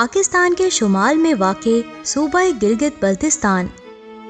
पाकिस्तान के शुमाल में वाक़े सूबा गिलगित बल्तिस्तान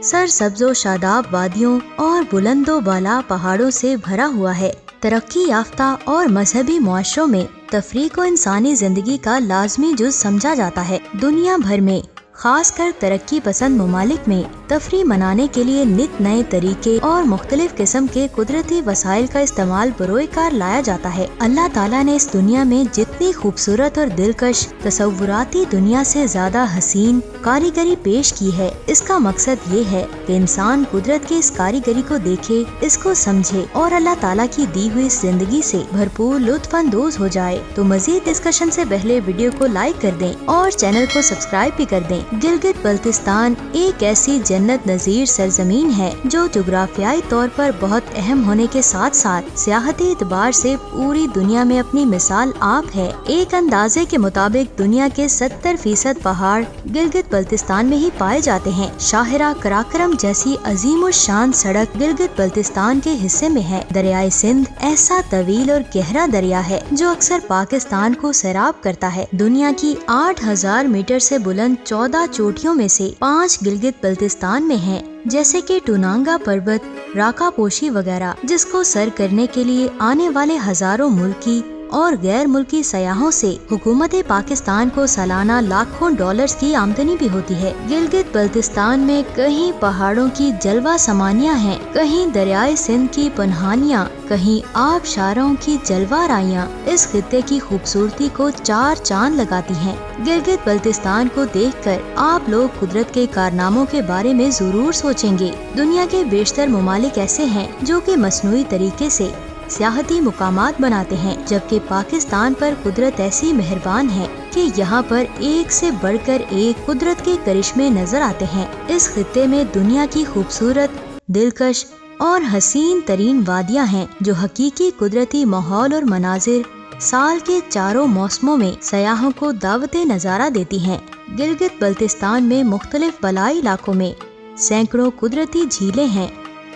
सरसब्ज़ व शादाब वादियों और बुलंदो बाला पहाड़ों से भरा हुआ है। तरक्की याफ्ता और मजहबी मुआशरों में तफरीह को इंसानी जिंदगी का लाजमी जुज़ समझा जाता है। दुनिया भर में खासकर तरक्की पसंद ममालिक में तफरीह मनाने के लिए नित नए तरीके और मुख्तलिफ किस्म के कुदरती वसाइल का इस्तेमाल बरोएकार लाया जाता है। अल्लाह ताला ने इस दुनिया में जितनी खूबसूरत और दिलकश तसव्वुराती दुनिया से ज्यादा हसीन कारीगरी पेश की है, इसका मकसद ये है कि इंसान कुदरत की इस कारीगरी को देखे, इसको समझे और अल्लाह ताला की दी हुई जिंदगी से भरपूर लुत्फानंदोज हो जाए। तो मजीद डिस्कशन से पहले वीडियो को लाइक कर दें और चैनल को सब्सक्राइब भी कर दें। गिलगित बल्तिस्तान एक ऐसी जन्नत नज़ीर सरजमीन है जो जुग्राफियाई तौर पर बहुत अहम होने के साथ साथ सियाहती एतबार से पूरी दुनिया में अपनी मिसाल आप है। एक अंदाजे के मुताबिक दुनिया के 70% पहाड़ गिलगित बल्तिस्तान में ही पाए जाते हैं। शाहिरा कराक्रम जैसी अजीम शान सड़क गिलगित बल्तिस्तान के हिस्से में है। दरियाए सिंध ऐसा तवील और गहरा दरिया है जो अक्सर पाकिस्तान को सैराब करता है। दुनिया की 8000 मीटर से बुलंद 14 चोटियों में से 5 गिलगित बल्तिस्तान में हैं, जैसे कि टूनांगा पर्वत, राका पोशी वगैरह, जिसको सर करने के लिए आने वाले हजारों मुल्की और गैर मुल्की सयाहों से हुकूमत पाकिस्तान को सालाना लाखों डॉलर्स की आमदनी भी होती है। गिलगित बल्तिस्तान में कहीं पहाड़ों की जलवा समानियां हैं, कहीं दरियाए सिंध की पनहानियां, कहीं आबशारों की जलवाराइयां इस खित्ते की खूबसूरती को 4 चांद लगाती हैं। गिलगित बल्तिस्तान को देखकर आप लोग कुदरत के कारनामों के बारे में जरूर सोचेंगे। दुनिया के बेशतर ममालिक ऐसे हैं जो कि मसनूई तरीके से सियाहती मुकामात बनाते हैं, जबकि पाकिस्तान पर कुदरत ऐसी मेहरबान है कि यहाँ पर एक से बढ़कर एक कुदरत के करिश्मे नजर आते हैं। इस खित्ते में दुनिया की खूबसूरत, दिलकश और हसीन तरीन वादियाँ हैं जो हकीकी कुदरती माहौल और मनाजिर साल के चारों मौसमों में सयाहों को दावते नजारा देती हैं। गिलगित बल्तिस्तान में मुख्तलिफ बलाई इलाकों में सैकड़ों कुदरती झीलें हैं।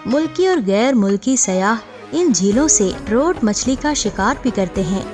मुल्की और गैर मुल्की सयाह इन झीलों से रोट मछली का शिकार भी करते हैं।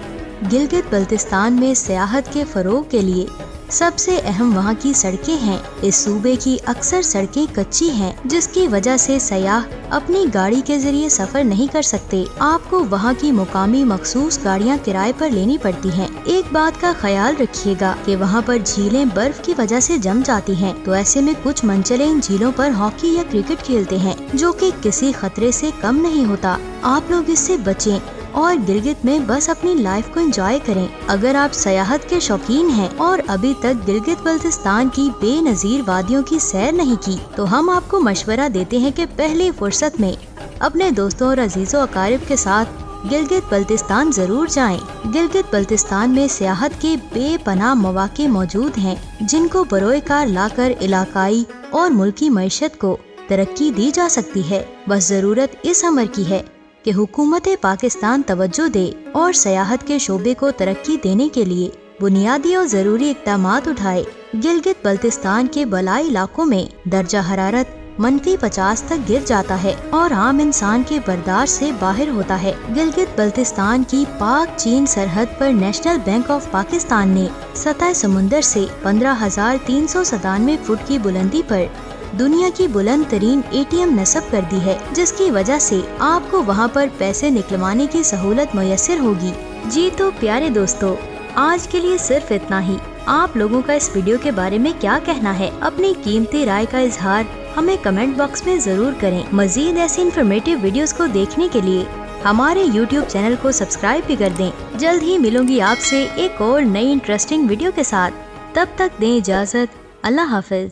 गिलगित बल्तिस्तान में सियाहत के फरोग के लिए सबसे अहम वहाँ की सड़कें हैं। इस सूबे की अक्सर सड़कें कच्ची हैं, जिसकी वजह से सयाह अपनी गाड़ी के जरिए सफर नहीं कर सकते। आपको वहाँ की मुकामी मखसूस गाड़ियाँ किराए पर लेनी पड़ती हैं। एक बात का ख्याल रखिएगा कि वहाँ पर झीलें बर्फ की वजह से जम जाती हैं, तो ऐसे में कुछ मनचले इन झीलों पर हॉकी या क्रिकेट खेलते हैं, जो कि किसी खतरे से कम नहीं होता। आप लोग इससे बचें और गिलगित में बस अपनी लाइफ को एंजॉय करें। अगर आप सयाहत के शौकीन हैं और अभी तक गिलगित बल्तिस्तान की बेनजीर वादियों की सैर नहीं की, तो हम आपको मशवरा देते हैं कि पहली फुर्सत में अपने दोस्तों और अजीजों अकारिब के साथ गिलगित बल्तिस्तान जरूर जाएं। गिलगित बल्तिस्तान में सियाहत के बेपनाह मौके मौजूद हैं, जिनको बरोएकार लाकर इलाकाई और मुल्की मईशत को तरक्की दी जा सकती है। बस जरूरत इस अमर की है कि हुकूमत पाकिस्तान तवज्जो दे और सयाहत के शोबे को तरक्की देने के लिए बुनियादी और जरूरी इक़दामात उठाए। गिलगित बल्तिस्तान के बलाई इलाकों में दर्जा हरारत -50 तक गिर जाता है और आम इंसान के बर्दाश्त से बाहर होता है। गिलगित बल्तिस्तान की पाक चीन सरहद पर नेशनल बैंक ऑफ पाकिस्तान ने सतह समुंदर से 15,397 फुट की बुलंदी पर दुनिया की बुलंद तरीन ATM नस्ब कर दी है, जिसकी वजह से आपको वहां पर पैसे निकलवाने की सहूलत मुयस्सर होगी। जी तो प्यारे दोस्तों, आज के लिए सिर्फ इतना ही। आप लोगों का इस वीडियो के बारे में क्या कहना है? अपनी कीमती राय का इजहार हमें कमेंट बॉक्स में जरूर करें। मजीद ऐसी इन्फॉर्मेटिव वीडियोस को देखने के लिए हमारे YouTube चैनल को सब्सक्राइब भी कर दें। जल्द ही मिलूंगी आपसे एक और नई इंटरेस्टिंग वीडियो के साथ। तब तक दें इजाजत। अल्लाह हाफिज।